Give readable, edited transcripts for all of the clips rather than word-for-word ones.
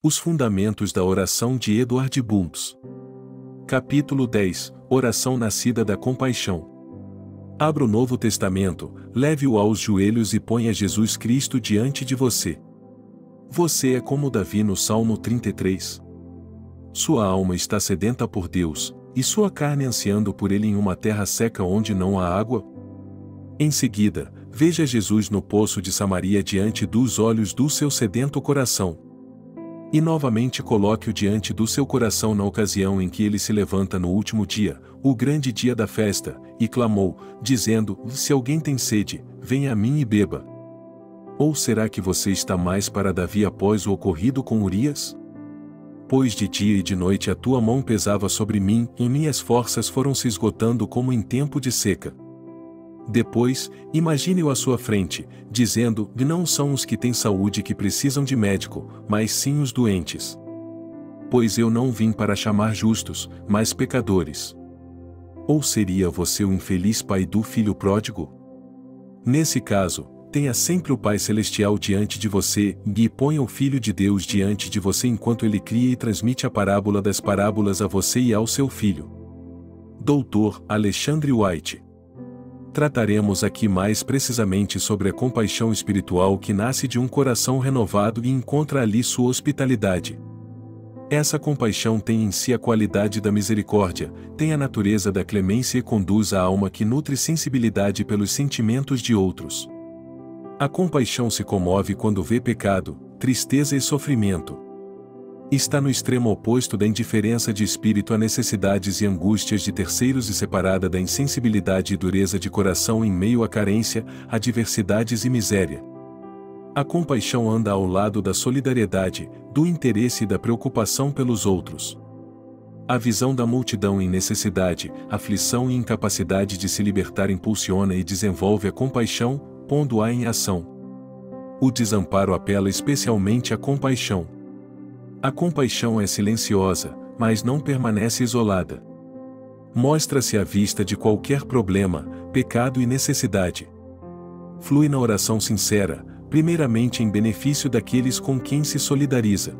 Os fundamentos da oração de Edward Bultz. Capítulo 10. Oração nascida da compaixão. Abra o Novo Testamento, leve-o aos joelhos e ponha Jesus Cristo diante de você. Você é como Davi no Salmo 33. Sua alma está sedenta por Deus, e sua carne ansiando por Ele em uma terra seca onde não há água. Em seguida, veja Jesus no poço de Samaria diante dos olhos do seu sedento coração. E novamente coloque-o diante do seu coração na ocasião em que ele se levanta no último dia, o grande dia da festa, e clamou, dizendo: se alguém tem sede, venha a mim e beba. Ou será que você está mais para Davi após o ocorrido com Urias? Pois de dia e de noite a tua mão pesava sobre mim, e minhas forças foram se esgotando como em tempo de seca. Depois, imagine-o à sua frente, dizendo: não são os que têm saúde que precisam de médico, mas sim os doentes. Pois eu não vim para chamar justos, mas pecadores. Ou seria você o infeliz pai do filho pródigo? Nesse caso, tenha sempre o Pai Celestial diante de você, e ponha o Filho de Deus diante de você enquanto ele cria e transmite a parábola das parábolas a você e ao seu filho. Dr. Alexandre White. Trataremos aqui mais precisamente sobre a compaixão espiritual que nasce de um coração renovado e encontra ali sua hospitalidade. Essa compaixão tem em si a qualidade da misericórdia, tem a natureza da clemência e conduz a alma que nutre sensibilidade pelos sentimentos de outros. A compaixão se comove quando vê pecado, tristeza e sofrimento. Está no extremo oposto da indiferença de espírito a necessidades e angústias de terceiros e separada da insensibilidade e dureza de coração em meio à carência, adversidades e miséria. A compaixão anda ao lado da solidariedade, do interesse e da preocupação pelos outros. A visão da multidão em necessidade, aflição e incapacidade de se libertar impulsiona e desenvolve a compaixão, pondo-a em ação. O desamparo apela especialmente à compaixão. A compaixão é silenciosa, mas não permanece isolada. Mostra-se à vista de qualquer problema, pecado e necessidade. Flui na oração sincera, primeiramente em benefício daqueles com quem se solidariza.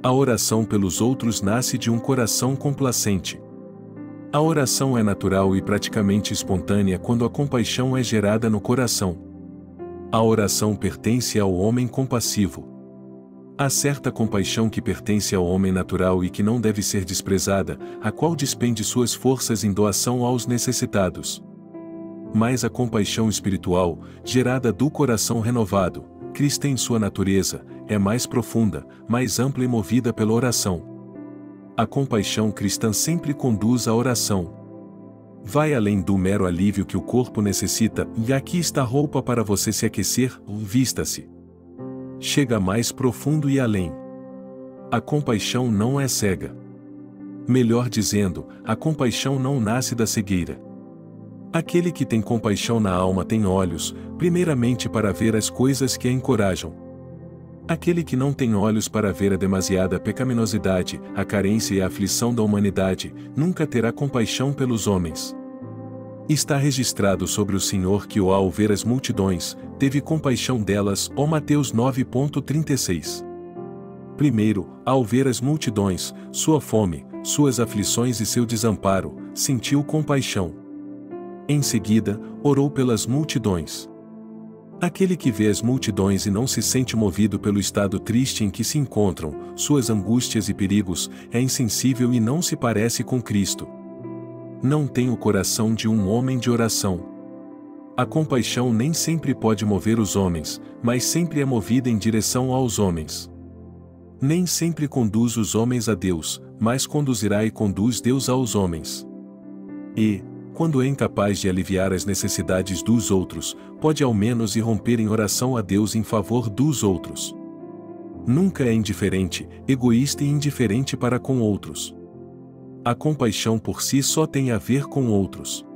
A oração pelos outros nasce de um coração complacente. A oração é natural e praticamente espontânea quando a compaixão é gerada no coração. A oração pertence ao homem compassivo. Há certa compaixão que pertence ao homem natural e que não deve ser desprezada, a qual despende suas forças em doação aos necessitados. Mas a compaixão espiritual, gerada do coração renovado, cristã em sua natureza, é mais profunda, mais ampla e movida pela oração. A compaixão cristã sempre conduz à oração. Vai além do mero alívio que o corpo necessita, e aqui está roupa para você se aquecer, vista-se. Chega mais profundo e além. A compaixão não é cega. Melhor dizendo, a compaixão não nasce da cegueira. Aquele que tem compaixão na alma tem olhos, primeiramente para ver as coisas que a encorajam. Aquele que não tem olhos para ver a demasiada pecaminosidade, a carência e a aflição da humanidade, nunca terá compaixão pelos homens. Está registrado sobre o Senhor que ao ver as multidões, teve compaixão delas, ó Mateus 9,36. Primeiro, ao ver as multidões, sua fome, suas aflições e seu desamparo, sentiu compaixão. Em seguida, orou pelas multidões. Aquele que vê as multidões e não se sente movido pelo estado triste em que se encontram, suas angústias e perigos, é insensível e não se parece com Cristo. Não tem o coração de um homem de oração. A compaixão nem sempre pode mover os homens, mas sempre é movida em direção aos homens. Nem sempre conduz os homens a Deus, mas conduzirá e conduz Deus aos homens. E, quando é incapaz de aliviar as necessidades dos outros, pode ao menos irromper em oração a Deus em favor dos outros. Nunca é indiferente, egoísta e indiferente para com outros. A compaixão por si só tem a ver com outros.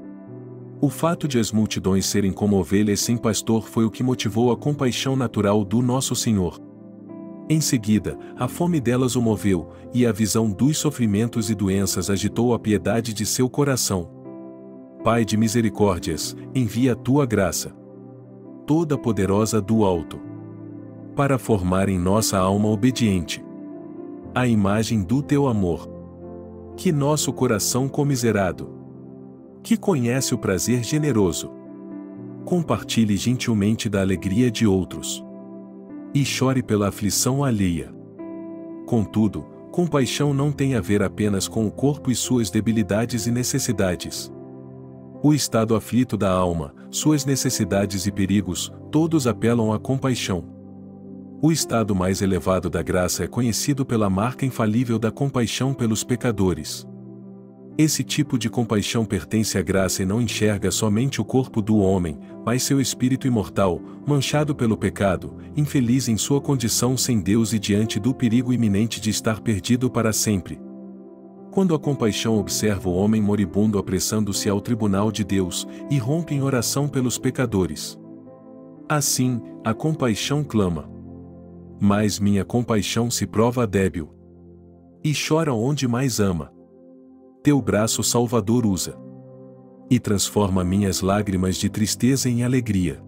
O fato de as multidões serem como ovelhas sem pastor foi o que motivou a compaixão natural do nosso Senhor. Em seguida, a fome delas o moveu, e a visão dos sofrimentos e doenças agitou a piedade de seu coração. Pai de misericórdias, envia a tua graça, toda poderosa do alto, para formar em nossa alma obediente a imagem do teu amor. Que nosso coração comiserado, que conhece o prazer generoso, compartilhe gentilmente da alegria de outros, e chore pela aflição alheia. Contudo, compaixão não tem a ver apenas com o corpo e suas debilidades e necessidades. O estado aflito da alma, suas necessidades e perigos, todos apelam à compaixão. O estado mais elevado da graça é conhecido pela marca infalível da compaixão pelos pecadores. Esse tipo de compaixão pertence à graça e não enxerga somente o corpo do homem, mas seu espírito imortal, manchado pelo pecado, infeliz em sua condição sem Deus e diante do perigo iminente de estar perdido para sempre. Quando a compaixão observa o homem moribundo apressando-se ao tribunal de Deus, e rompe em oração pelos pecadores. Assim, a compaixão clama: mas minha compaixão se prova débil, e chora onde mais ama. Teu braço salvador usa, e transforma minhas lágrimas de tristeza em alegria.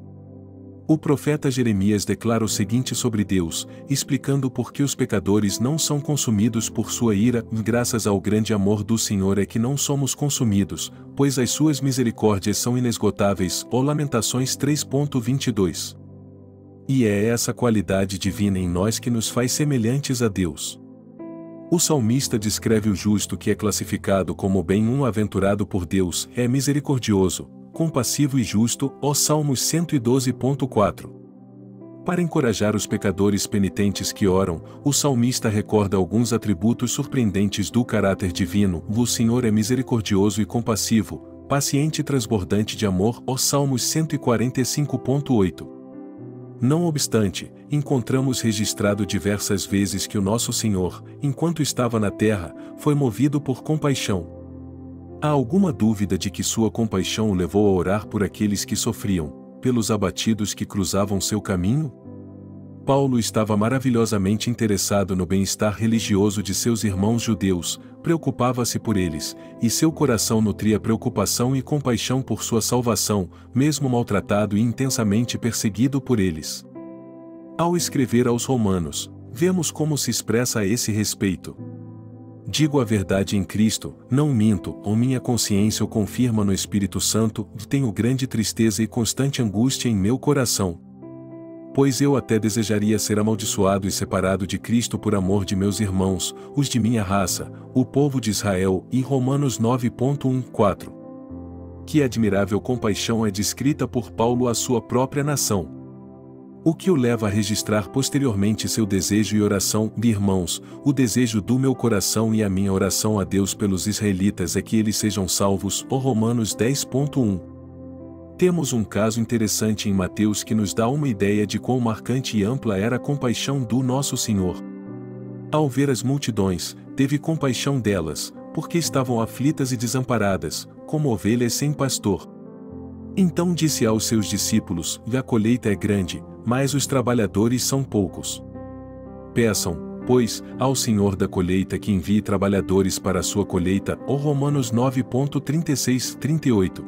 O profeta Jeremias declara o seguinte sobre Deus, explicando por que os pecadores não são consumidos por sua ira: graças ao grande amor do Senhor é que não somos consumidos, pois as suas misericórdias são inesgotáveis. Lamentações 3:22. E é essa qualidade divina em nós que nos faz semelhantes a Deus. O salmista descreve o justo que é classificado como bem-aventurado por Deus, é misericordioso, compassivo e justo. Salmos 112.4. Para encorajar os pecadores penitentes que oram, o salmista recorda alguns atributos surpreendentes do caráter divino: o Senhor é misericordioso e compassivo, paciente e transbordante de amor. Salmos 145.8. Não obstante, encontramos registrado diversas vezes que o nosso Senhor, enquanto estava na terra, foi movido por compaixão. Há alguma dúvida de que sua compaixão o levou a orar por aqueles que sofriam, pelos abatidos que cruzavam seu caminho? Paulo estava maravilhosamente interessado no bem-estar religioso de seus irmãos judeus, preocupava-se por eles, e seu coração nutria preocupação e compaixão por sua salvação, mesmo maltratado e intensamente perseguido por eles. Ao escrever aos Romanos, vemos como se expressa a esse respeito. Digo a verdade em Cristo, não minto, ou minha consciência o confirma no Espírito Santo, tenho grande tristeza e constante angústia em meu coração. Pois eu até desejaria ser amaldiçoado e separado de Cristo por amor de meus irmãos, os de minha raça, o povo de Israel. E Romanos 9.1-4. Que admirável compaixão é descrita por Paulo à sua própria nação. O que o leva a registrar posteriormente seu desejo e oração: irmãos, o desejo do meu coração e a minha oração a Deus pelos israelitas é que eles sejam salvos. Romanos 10.1. Temos um caso interessante em Mateus que nos dá uma ideia de quão marcante e ampla era a compaixão do nosso Senhor. Ao ver as multidões, teve compaixão delas, porque estavam aflitas e desamparadas, como ovelhas sem pastor. Então disse aos seus discípulos: a colheita é grande, mas os trabalhadores são poucos. Peçam, pois, ao Senhor da colheita que envie trabalhadores para a sua colheita. Romanos 9.36-38.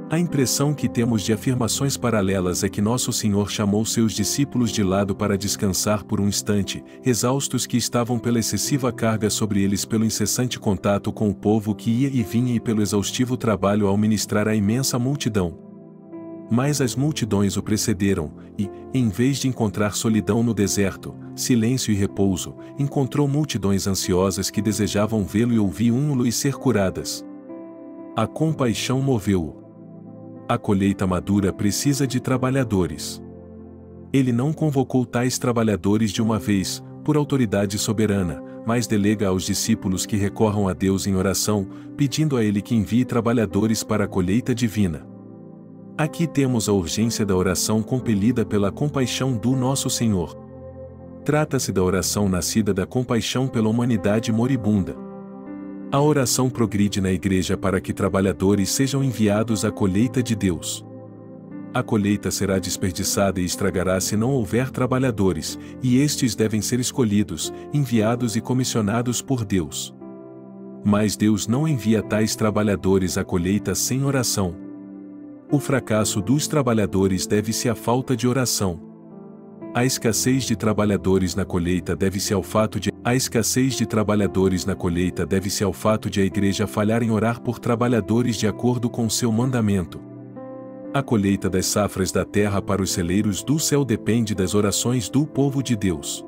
A impressão que temos de afirmações paralelas é que nosso Senhor chamou seus discípulos de lado para descansar por um instante, exaustos que estavam pela excessiva carga sobre eles pelo incessante contato com o povo que ia e vinha e pelo exaustivo trabalho ao ministrar à imensa multidão. Mas as multidões o precederam, e, em vez de encontrar solidão no deserto, silêncio e repouso, encontrou multidões ansiosas que desejavam vê-lo e ouvi-lo e ser curadas. A compaixão moveu-o. A colheita madura precisa de trabalhadores. Ele não convocou tais trabalhadores de uma vez, por autoridade soberana, mas delega aos discípulos que recorram a Deus em oração, pedindo a Ele que envie trabalhadores para a colheita divina. Aqui temos a urgência da oração compelida pela compaixão do nosso Senhor. Trata-se da oração nascida da compaixão pela humanidade moribunda. A oração progride na Igreja para que trabalhadores sejam enviados à colheita de Deus. A colheita será desperdiçada e estragará se não houver trabalhadores, e estes devem ser escolhidos, enviados e comissionados por Deus. Mas Deus não envia tais trabalhadores à colheita sem oração. O fracasso dos trabalhadores deve-se à falta de oração. A escassez de trabalhadores na colheita deve-se ao fato de a igreja falhar em orar por trabalhadores de acordo com seu mandamento. A colheita das safras da terra para os celeiros do céu depende das orações do povo de Deus.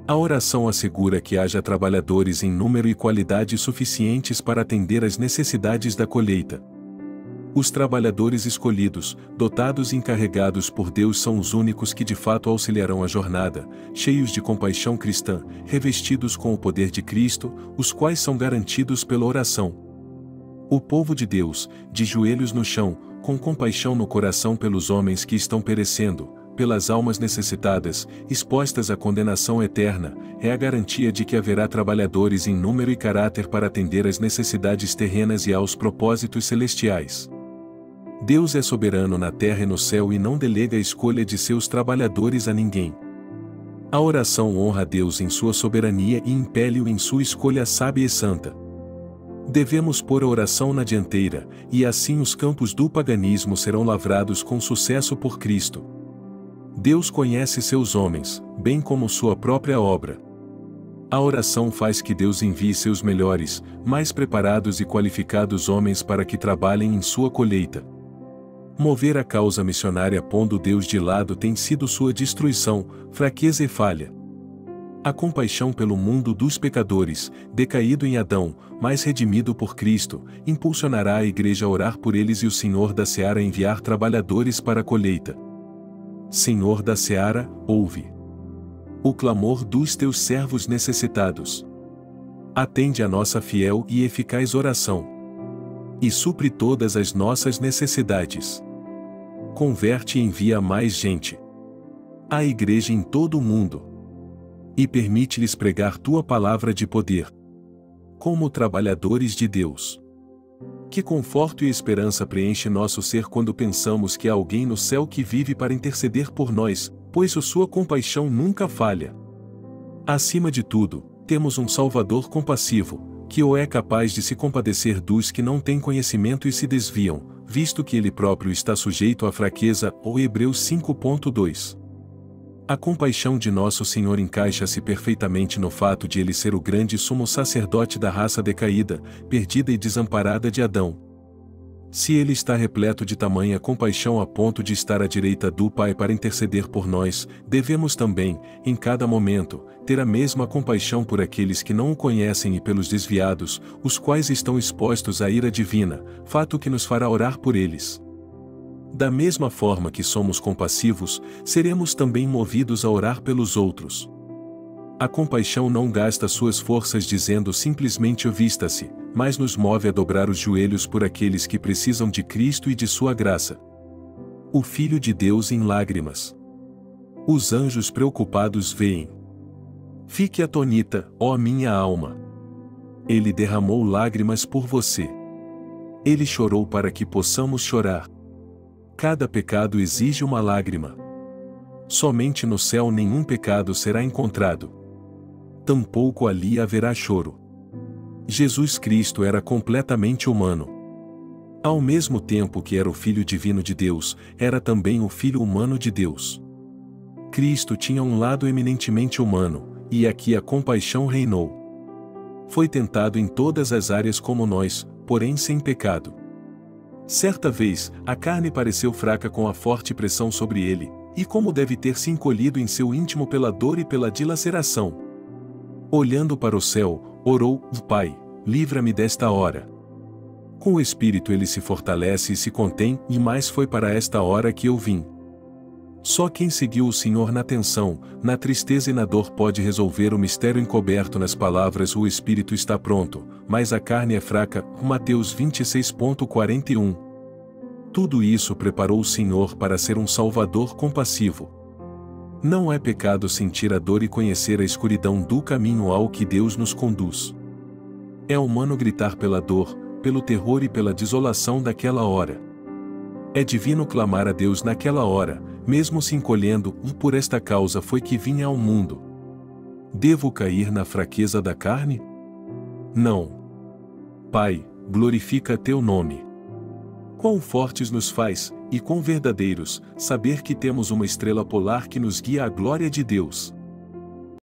A oração assegura que haja trabalhadores em número e qualidade suficientes para atender às necessidades da colheita. Os trabalhadores escolhidos, dotados e encarregados por Deus são os únicos que de fato auxiliarão a jornada, cheios de compaixão cristã, revestidos com o poder de Cristo, os quais são garantidos pela oração. O povo de Deus, de joelhos no chão, com compaixão no coração pelos homens que estão perecendo, pelas almas necessitadas, expostas à condenação eterna, é a garantia de que haverá trabalhadores em número e caráter para atender às necessidades terrenas e aos propósitos celestiais. Deus é soberano na terra e no céu e não delega a escolha de seus trabalhadores a ninguém. A oração honra a Deus em sua soberania e impele-o em sua escolha sábia e santa. Devemos pôr a oração na dianteira, e assim os campos do paganismo serão lavrados com sucesso por Cristo. Deus conhece seus homens, bem como sua própria obra. A oração faz que Deus envie seus melhores, mais preparados e qualificados homens para que trabalhem em sua colheita. Mover a causa missionária pondo Deus de lado tem sido sua destruição, fraqueza e falha. A compaixão pelo mundo dos pecadores, decaído em Adão, mas redimido por Cristo, impulsionará a igreja a orar por eles e o Senhor da Seara a enviar trabalhadores para a colheita. Senhor da Seara, ouve o clamor dos teus servos necessitados. Atende a nossa fiel e eficaz oração. E supre todas as nossas necessidades. Converte e envia mais gente à igreja em todo o mundo. E permite-lhes pregar tua palavra de poder. Como trabalhadores de Deus. Que conforto e esperança preenche nosso ser quando pensamos que há alguém no céu que vive para interceder por nós, pois a sua compaixão nunca falha. Acima de tudo, temos um Salvador compassivo, que ou é capaz de se compadecer dos que não têm conhecimento e se desviam, visto que ele próprio está sujeito à fraqueza, ou Hebreus 5.2. A compaixão de nosso Senhor encaixa-se perfeitamente no fato de ele ser o grande sumo sacerdote da raça decaída, perdida e desamparada de Adão. Se ele está repleto de tamanha compaixão a ponto de estar à direita do Pai para interceder por nós, devemos também, em cada momento, ter a mesma compaixão por aqueles que não o conhecem e pelos desviados, os quais estão expostos à ira divina, fato que nos fará orar por eles. Da mesma forma que somos compassivos, seremos também movidos a orar pelos outros. A compaixão não gasta suas forças dizendo simplesmente vista-se, mas nos move a dobrar os joelhos por aqueles que precisam de Cristo e de sua graça. O Filho de Deus em lágrimas. Os anjos preocupados veem. Fique atonita, ó minha alma. Ele derramou lágrimas por você. Ele chorou para que possamos chorar. Cada pecado exige uma lágrima. Somente no céu nenhum pecado será encontrado. Tampouco ali haverá choro. Jesus Cristo era completamente humano. Ao mesmo tempo que era o Filho divino de Deus, era também o Filho humano de Deus. Cristo tinha um lado eminentemente humano, e aqui a compaixão reinou. Foi tentado em todas as áreas como nós, porém sem pecado. Certa vez, a carne pareceu fraca com a forte pressão sobre ele, e como deve ter se encolhido em seu íntimo pela dor e pela dilaceração. Olhando para o céu, orou: Pai, livra-me desta hora. Com o Espírito ele se fortalece e se contém, e mais foi para esta hora que eu vim. Só quem seguiu o Senhor na tensão, na tristeza e na dor pode resolver o mistério encoberto nas palavras: o Espírito está pronto, mas a carne é fraca. Mateus 26.41. Tudo isso preparou o Senhor para ser um Salvador compassivo. Não é pecado sentir a dor e conhecer a escuridão do caminho ao que Deus nos conduz. É humano gritar pela dor, pelo terror e pela desolação daquela hora. É divino clamar a Deus naquela hora, mesmo se encolhendo: por esta causa foi que vim ao mundo. Devo cair na fraqueza da carne? Não. Pai, glorifica teu nome. Quão fortes nos faz, e quão verdadeiros, saber que temos uma estrela polar que nos guia à glória de Deus.